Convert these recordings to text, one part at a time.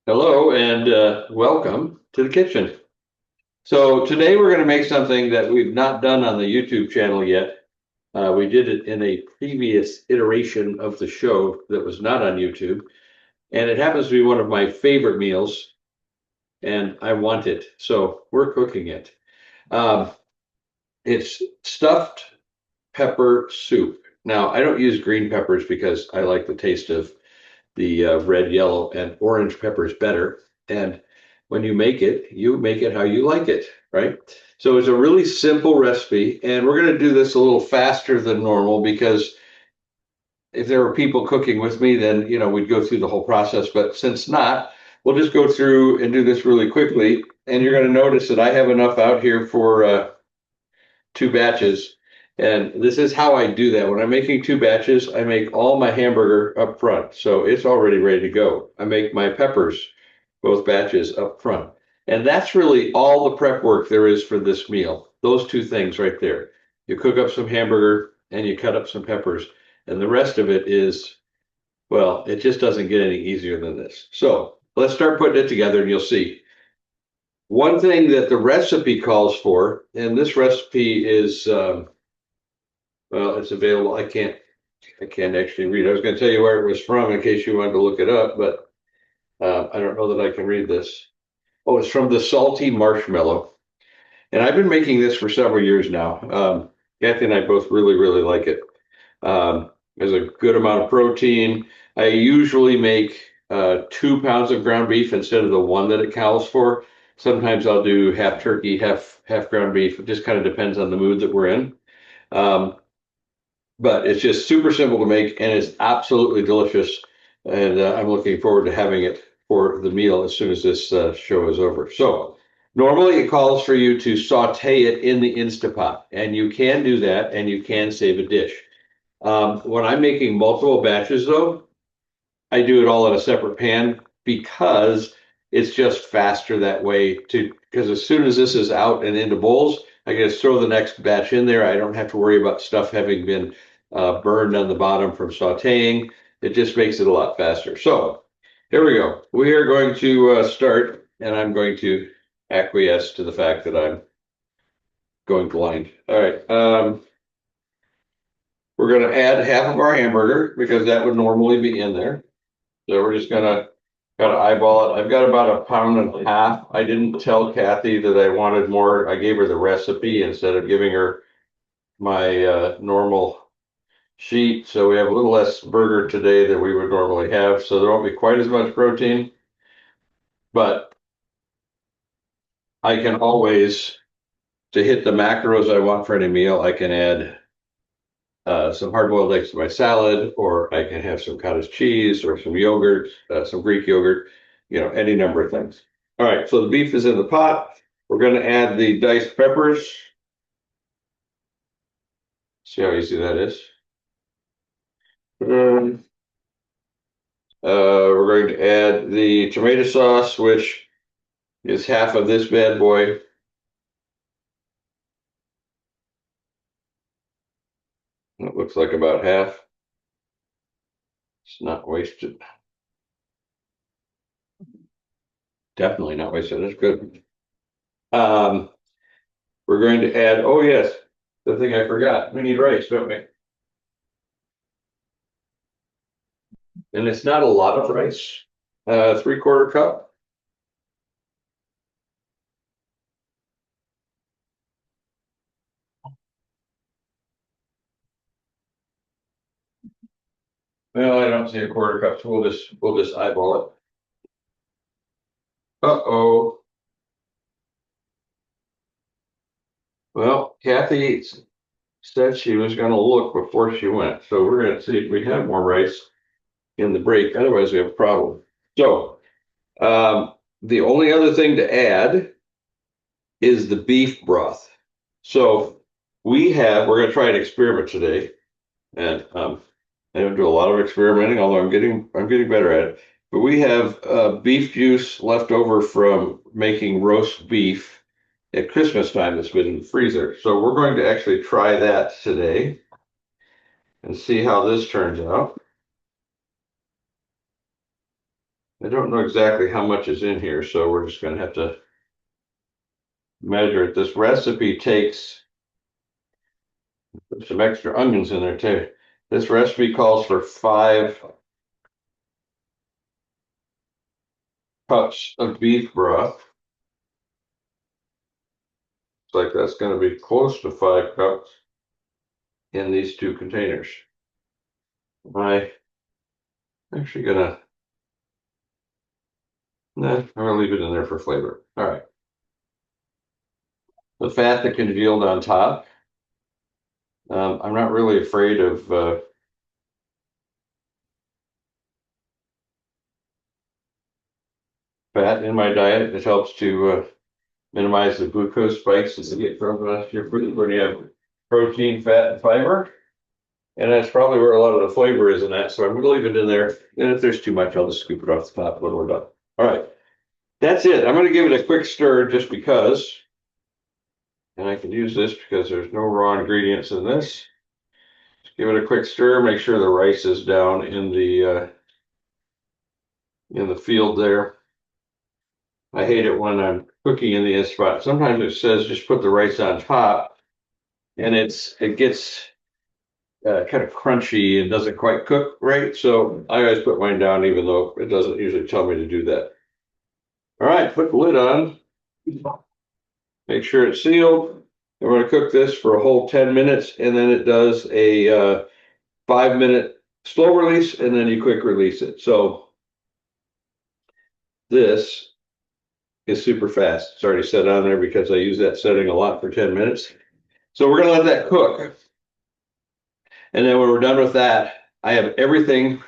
Hello and welcome to the kitchen. So today we're going to make something that we've not done on the YouTube channel yet. We did it in a previous iteration of the show that was not on YouTube, and it happens to be one of my favorite meals, and I want it. So we're cooking it. Um, it's stuffed pepper soup. Now, I don't use green peppers because I like the taste of the red, yellow, and orange peppers better. And when you make it how you like it, right? So it's a really simple recipe, and we're going to do this a little faster than normal because if there were people cooking with me, then we'd go through the whole process. But since not, we'll just go through and do this really quickly. And you're going to notice that I have enough out here for two batches. And this is how I do that. When I'm making two batches, I make all my hamburger up front. So it's already ready to go. I make my peppers, both batches up front. And that's really all the prep work there is for this meal. Those two things right there. You cook up some hamburger and you cut up some peppers. And the rest of it is, well, it just doesn't get any easier than this. So let's start putting it together and you'll see. One thing that the recipe calls for, and this recipe is well, it's available. I can't actually read. I was going to tell you where it was from in case you wanted to look it up, but I don't know that I can read this. Oh, it's from the Salty Marshmallow, and I've been making this for several years now. Kathy and I both really, really like it. There's a good amount of protein. I usually make 2 pounds of ground beef instead of the one that it calls for. Sometimes I'll do half turkey, half ground beef. It just kind of depends on the mood that we're in. Um, but it's just super simple to make and it's absolutely delicious. And I'm looking forward to having it for the meal as soon as this show is over. So normally it calls for you to saute it in the Instapot, and you can do that and you can save a dish. When I'm making multiple batches, though, I do it all in a separate pan because it's just faster that way to because as soon as this is out and into bowls, I can just throw the next batch in there. I don't have to worry about stuff having been burned on the bottom from sauteing. It just makes it a lot faster. So here we go. We are going to start, and I'm going to acquiesce to the fact that I'm going blind. All right. We're going to add half of our hamburger because that would normally be in there. So we're just gonna kind of eyeball it. I've got about 1.5 pounds. I didn't tell Kathy that I wanted more. I gave her the recipe instead of giving her my normal sheet. So we have a little less burger today than we would normally have. So there won't be quite as much protein, but I can always, to hit the macros I want for any meal, I can add some hard-boiled eggs to my salad, or I can have some cottage cheese or some yogurt, some Greek yogurt, any number of things. All right, so the beef is in the pot. We're going to add the diced peppers. See how easy that is. Um, we're going to add the tomato sauce, which is half of this bad boy. It looks like about half. It's not wasted. Definitely not wasted. That's good. Um, we're going to add, oh yes, the thing I forgot. We need rice, don't we? And it's not a lot of rice. 3/4 cup. Well, I don't see a quarter cup, so we'll just eyeball it. Uh-oh. Well, Kathy said she was going to look before she went, so we're going to see if we have more rice in the break. Otherwise, we have a problem. So, the only other thing to add is the beef broth. So we're going to try an experiment today, and I don't do a lot of experimenting, although I'm getting better at it. But we have beef juice left over from making roast beef at Christmas time that's been in the freezer. So we're going to actually try that today and see how this turns out. I don't know exactly how much is in here, so we're just going to have to measure it. This recipe takes some extra onions in there too. This recipe calls for 5 cups of beef broth. It's like that's going to be close to 5 cups in these 2 containers. I'm actually gonna, I'm gonna leave it in there for flavor. All right. The fat that congealed on top. I'm not really afraid of fat in my diet. It helps to minimize the glucose spikes that you get from your food when you have protein, fat, and fiber. And that's probably where a lot of the flavor is in that. So I'm going to leave it in there. And if there's too much, I'll just scoop it off the top when we're done. All right. That's it. I'm going to give it a quick stir just because. And I can use this because there's no raw ingredients in this. Just give it a quick stir. Make sure the rice is down in the field there. I hate it when I'm cooking in the Instapot. Sometimes it says just put the rice on top, and it gets kind of crunchy and doesn't quite cook right. So I always put mine down, even though it doesn't usually tell me to do that. All right, put the lid on. Make sure it's sealed. I'm going to cook this for a whole 10 minutes, and then it does a 5-minute slow release, and then you quick release it. So this is super fast. It's already set on there because I use that setting a lot for 10 minutes. So we're going to let that cook. And then when we're done with that, I have everything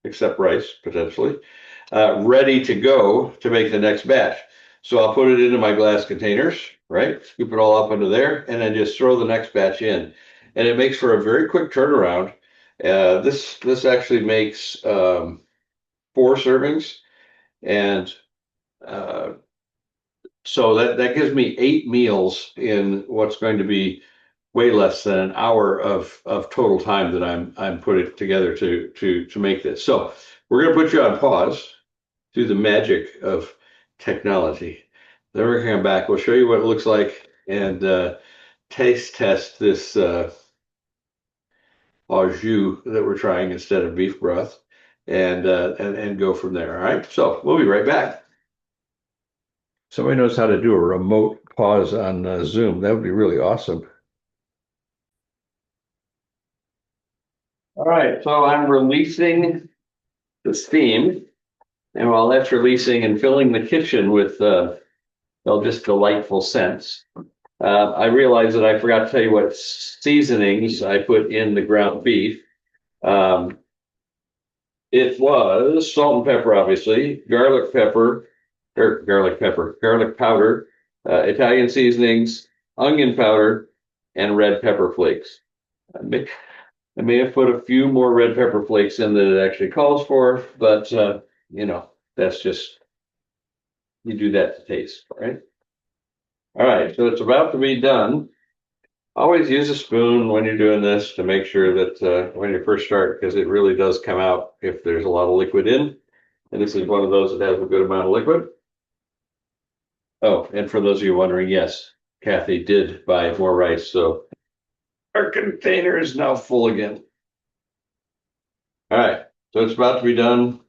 except rice, potentially, ready to go to make the next batch. So I'll put it into my glass containers, right? Scoop it all up into there, and then just throw the next batch in. And it makes for a very quick turnaround. This actually makes 4 servings, and so that gives me 8 meals in what's going to be way less than an hour of total time that I'm putting together to make this. So we're going to put you on pause through the magic of technology. Then we're going to come back. We'll show you what it looks like and taste test this au jus that we're trying instead of beef broth, and go from there. All right. So we'll be right back. Somebody knows how to do a remote pause on Zoom. That would be really awesome. All right, so I'm releasing the steam, and while that's releasing and filling the kitchen with well, just delightful scents, I realized that I forgot to tell you what seasonings I put in the ground beef. Um, it was salt and pepper, obviously, garlic powder, Italian seasonings, onion powder, and red pepper flakes. I may have put a few more red pepper flakes in than it actually calls for, but you know, that's just, you do that to taste, right? All right, so it's about to be done. Always use a spoon when you're doing this to make sure that when you first start, because it really does come out if there's a lot of liquid in. And this is one of those that has a good amount of liquid. Oh, and for those of you wondering, yes, Kathy did buy more rice, so our container is now full again. All right, so it's about to be done.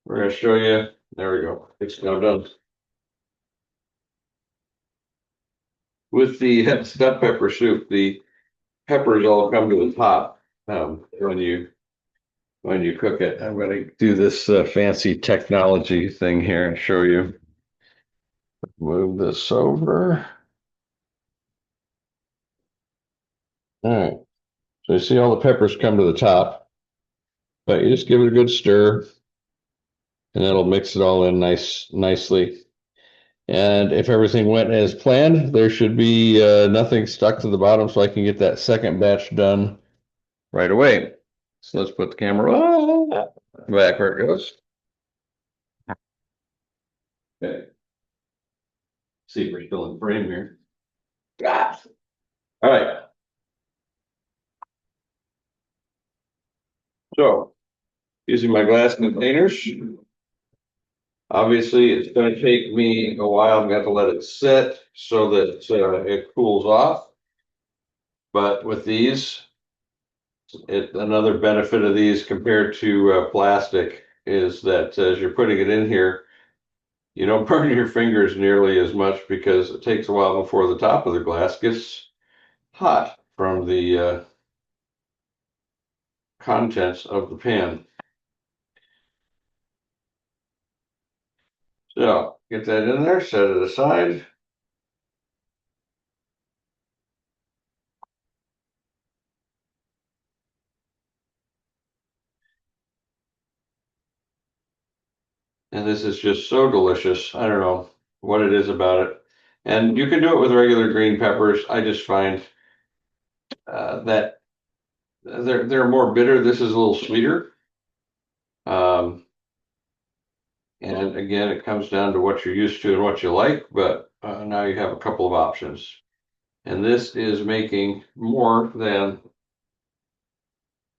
We're going to show you. There we go. It's now done. With the stuffed pepper soup, the peppers all come to the top when you cook it. I'm going to do this fancy technology thing here and show you. Move this over. All right. So you see all the peppers come to the top, but you just give it a good stir, and that'll mix it all in nicely. And if everything went as planned, there should be nothing stuck to the bottom, so I can get that second batch done right away. So let's put the camera back where it goes. Okay. See if we're still in frame here. Ah. All right. So using my glass containers, Obviously, it's going to take me a while. I'm going to have to let it sit so that it cools off. But with these, another benefit of these compared to plastic is that as you're putting it in here, you don't burn your fingers nearly as much because it takes a while before the top of the glass gets hot from the contents of the pan. So get that in there, set it aside. And this is just so delicious. I don't know what it is about it. And you can do it with regular green peppers. I just find that they're more bitter. This is a little sweeter. And again, it comes down to what you're used to and what you like, but now you have a couple of options. And this is making more than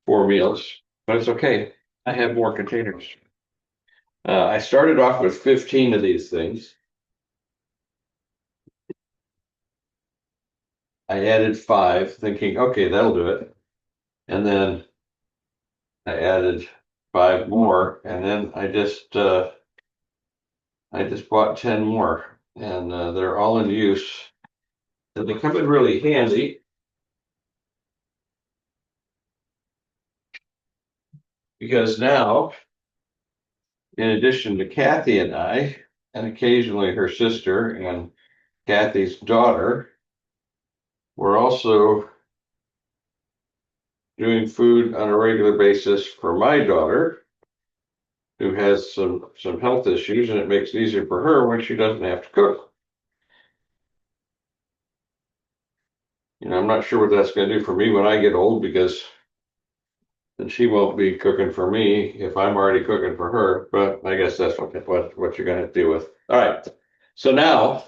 4 meals, but it's okay. I have more containers. I started off with 15 of these things. I added 5, thinking, okay, that'll do it. And then I added 5 more, and then I just bought 10 more, and they're all in use. And they come in really handy because now, in addition to Kathy and I, and occasionally her sister and Kathy's daughter, we're also doing food on a regular basis for my daughter, who has some health issues, and it makes it easier for her when she doesn't have to cook. You know, I'm not sure what that's going to do for me when I get old, because then she won't be cooking for me if I'm already cooking for her. But I guess that's what you're going to deal with. All right. So now,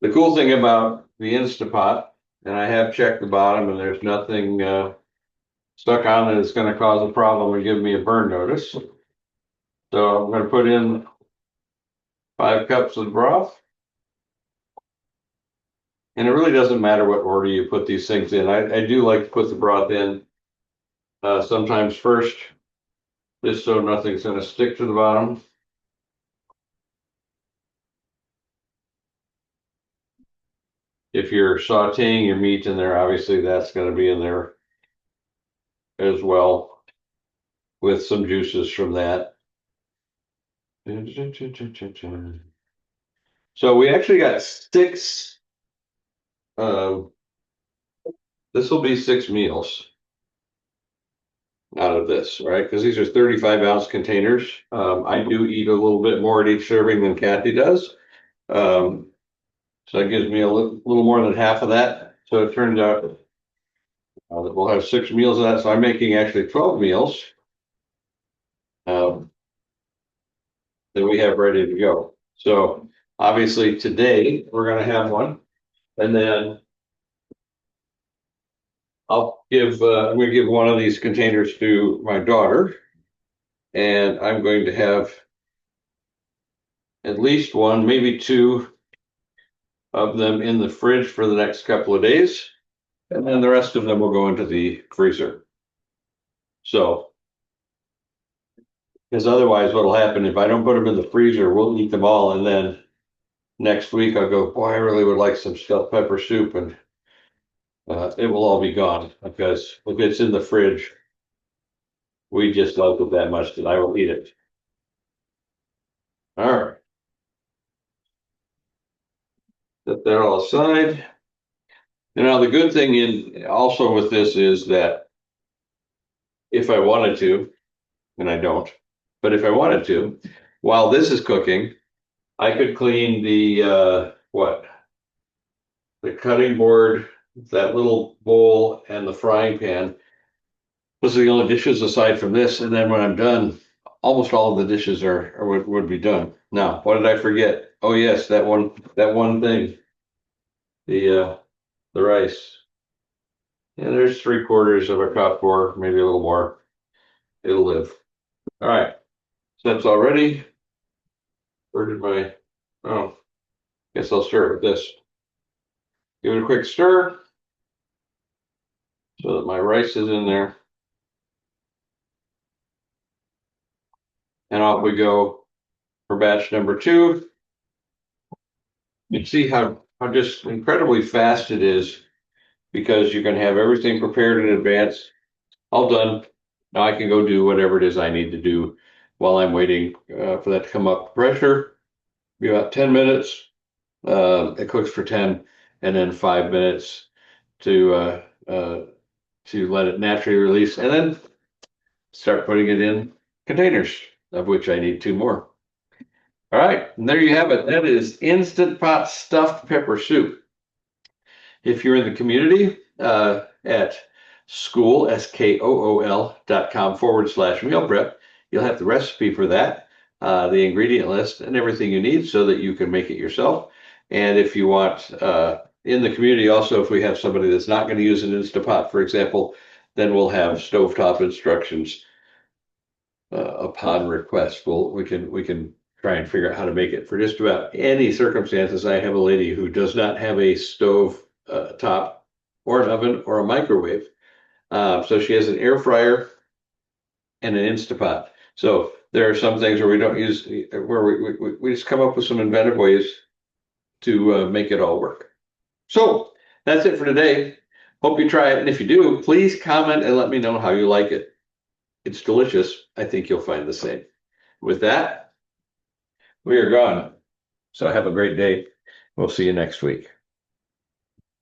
the cool thing about the Instapot, and I have checked the bottom, and there's nothing stuck on it that's going to cause a problem and give me a burn notice. So I'm going to put in 5 cups of broth. And it really doesn't matter what order you put these things in. I do like to put the broth in sometimes first, just so nothing's going to stick to the bottom. If you're sauteing your meat in there, obviously that's going to be in there as well, with some juices from that. So we actually got 6. This will be 6 meals out of this, right? Because these are 35-ounce containers. I do eat a little bit more at each serving than Kathy does. So that gives me a little more than half of that. So it turns out that we'll have 6 meals of that. So I'm making actually 12 meals that we have ready to go. So obviously today we're going to have one, and then I'm going to give one of these containers to my daughter, and I'm going to have at least one, maybe 2 of them in the fridge for the next couple of days, and then the rest of them will go into the freezer. So, because otherwise what'll happen if I don't put them in the freezer, we'll eat them all, and then next week I'll go, boy, I really would like some stuffed pepper soup, and it will all be gone, because if it's in the fridge, we just love it that much that I will eat it. All right. Set that all aside. And now the good thing in also with this is that if I wanted to, and I don't, but if I wanted to, while this is cooking, I could clean the the cutting board, that little bowl, and the frying pan. Those are the only dishes aside from this. And then when I'm done, almost all of the dishes would be done. Now, what did I forget? Oh yes, that one thing, the rice. And there's 3/4 of a cup, or maybe a little more. It'll live. All right. So that's all ready. Where did my, oh, guess I'll start with this. Give it a quick stir so that my rice is in there. And off we go for batch number 2. You can see how just incredibly fast it is because you can have everything prepared in advance, all done. Now I can go do whatever it is I need to do while I'm waiting for that to come up to pressure. Be about 10 minutes. It cooks for 10, and then 5 minutes to let it naturally release, and then start putting it in containers, of which I need 2 more. All right, and there you have it. That is Instant Pot stuffed pepper soup. If you're in the community at school, SKOOL.com/meal prep, you'll have the recipe for that, the ingredient list, and everything you need so that you can make it yourself. And if you want, in the community also, if we have somebody that's not going to use an Instant Pot, for example, then we'll have stovetop instructions upon request. We can try and figure out how to make it for just about any circumstances. I have a lady who does not have a stove top or an oven or a microwave. So she has an air fryer and an Instapot. So there are some things where we don't use, where we just come up with some inventive ways to make it all work. So that's it for today. Hope you try it. And if you do, please comment and let me know how you like it. It's delicious. I think you'll find the same. With that, we are gone. So have a great day. We'll see you next week.